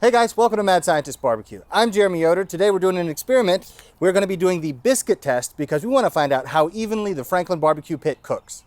Hey guys, welcome to Mad Scientist BBQ. I'm Jeremy Yoder. Today we're doing an experiment. We're going to be doing the biscuit test because we want to find out how evenly the Franklin barbecue pit cooks.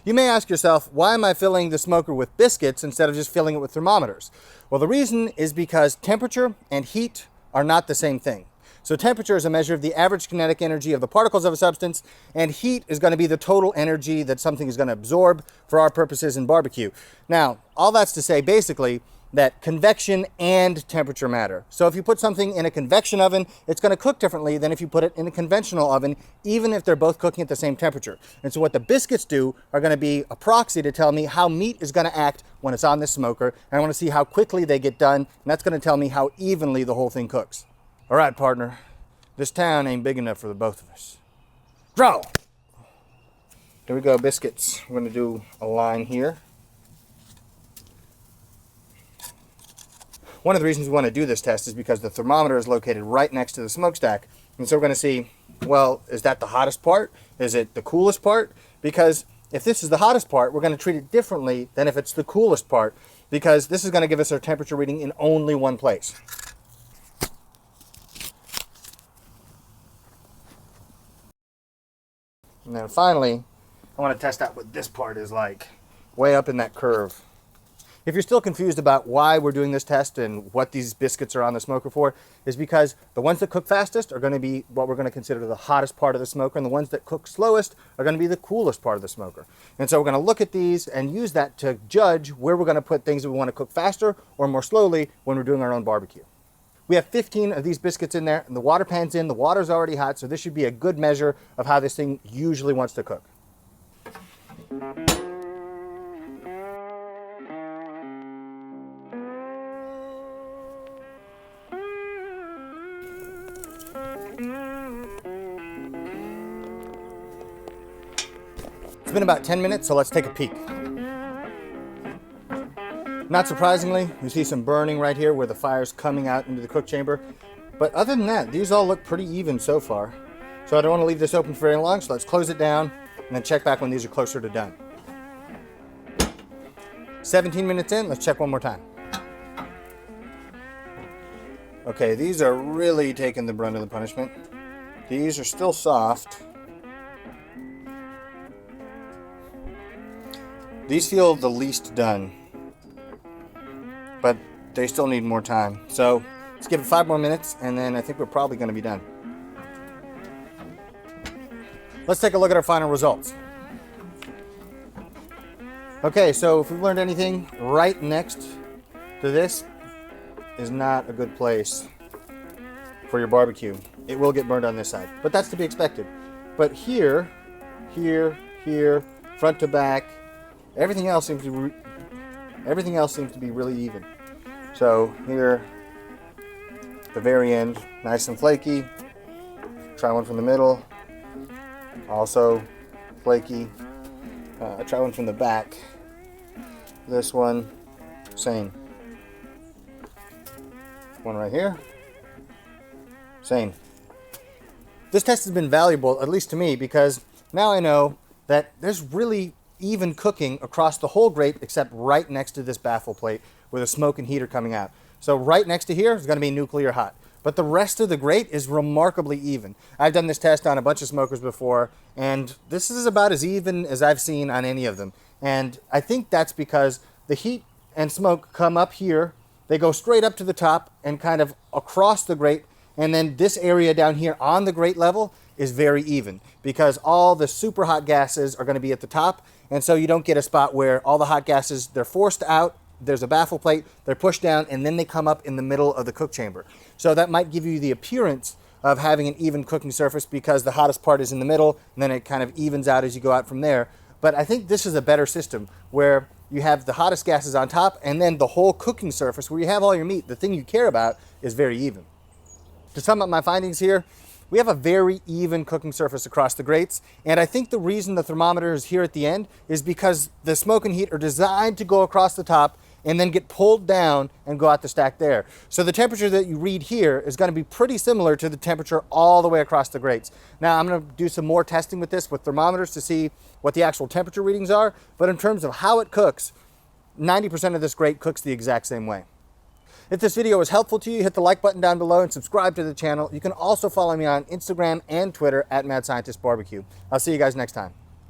You may ask yourself, why am I filling the smoker with biscuits instead of just filling it with thermometers? Well, the reason is because temperature and heat are not the same thing. So temperature is a measure of the average kinetic energy of the particles of a substance, and heat is going to be the total energy that something is going to absorb for our purposes in barbecue. Now, all that's to say basically that convection and temperature matter. So if you put something in a convection oven, it's going to cook differently than if you put it in a conventional oven, even if they're both cooking at the same temperature. And so what the biscuits do are going to be a proxy to tell me how meat is going to act when it's on this smoker, and I want to see how quickly they get done, and that's going to tell me how evenly the whole thing cooks. All right, partner, this town ain't big enough for the both of us. Draw! Here we go, biscuits. We're gonna do a line here. One of the reasons we want to do this test is because the thermometer is located right next to the smokestack. And so we're gonna see, well, is that the hottest part? Is it the coolest part? Because if this is the hottest part, we're gonna treat it differently than if it's the coolest part, because this is gonna give us our temperature reading in only one place. And then finally, I want to test out what this part is like, way up in that curve. If you're still confused about why we're doing this test and what these biscuits are on the smoker for, is because the ones that cook fastest are going to be what we're going to consider the hottest part of the smoker, and the ones that cook slowest are going to be the coolest part of the smoker. And so we're going to look at these and use that to judge where we're going to put things that we want to cook faster or more slowly when we're doing our own barbecue. We have 15 of these biscuits in there, and the water pan's in, the water's already hot, so this should be a good measure of how this thing usually wants to cook. It's been about 10 minutes, so let's take a peek. Not surprisingly, you see some burning right here where the fire's coming out into the cook chamber. But other than that, these all look pretty even so far. So I don't want to leave this open for very long, so let's close it down and then check back when these are closer to done. 17 minutes in, let's check one more time. Okay, these are really taking the brunt of the punishment. These are still soft. These feel the least done, but they still need more time. So let's give it 5 more minutes, and then I think we're probably going to be done. Let's take a look at our final results. Okay, so if we've learned anything, right next to this is not a good place for your barbecue. It will get burned on this side, but that's to be expected. But here, front to back, everything else seems to be really even. So here, the very end, nice and flaky. Try one from the middle, also flaky. Try one from the back. This one, same. One right here, same. This test has been valuable, at least to me, because now I know that there's really even cooking across the whole grate except right next to this baffle plate where the smoke and heat are coming out. So right next to here is going to be nuclear hot. But the rest of the grate is remarkably even. I've done this test on a bunch of smokers before, and this is about as even as I've seen on any of them. And I think that's because the heat and smoke come up here, they go straight up to the top and kind of across the grate, and then this area down here on the grate level is very even because all the super hot gases are going to be at the top, and so you don't get a spot where all the hot gases, they're forced out, there's a baffle plate, they're pushed down, and then they come up in the middle of the cook chamber. So that might give you the appearance of having an even cooking surface because the hottest part is in the middle, and then it kind of evens out as you go out from there. But I think this is a better system where you have the hottest gases on top, and then the whole cooking surface where you have all your meat, the thing you care about, is very even. To sum up my findings here, we have a very even cooking surface across the grates, and I think the reason the thermometer is here at the end is because the smoke and heat are designed to go across the top and then get pulled down and go out the stack there. So the temperature that you read here is going to be pretty similar to the temperature all the way across the grates. Now I'm going to do some more testing with this with thermometers to see what the actual temperature readings are, but in terms of how it cooks, 90% of this grate cooks the exact same way. If this video was helpful to you, hit the like button down below and subscribe to the channel. You can also follow me on Instagram and Twitter at Mad Scientist BBQ. I'll see you guys next time.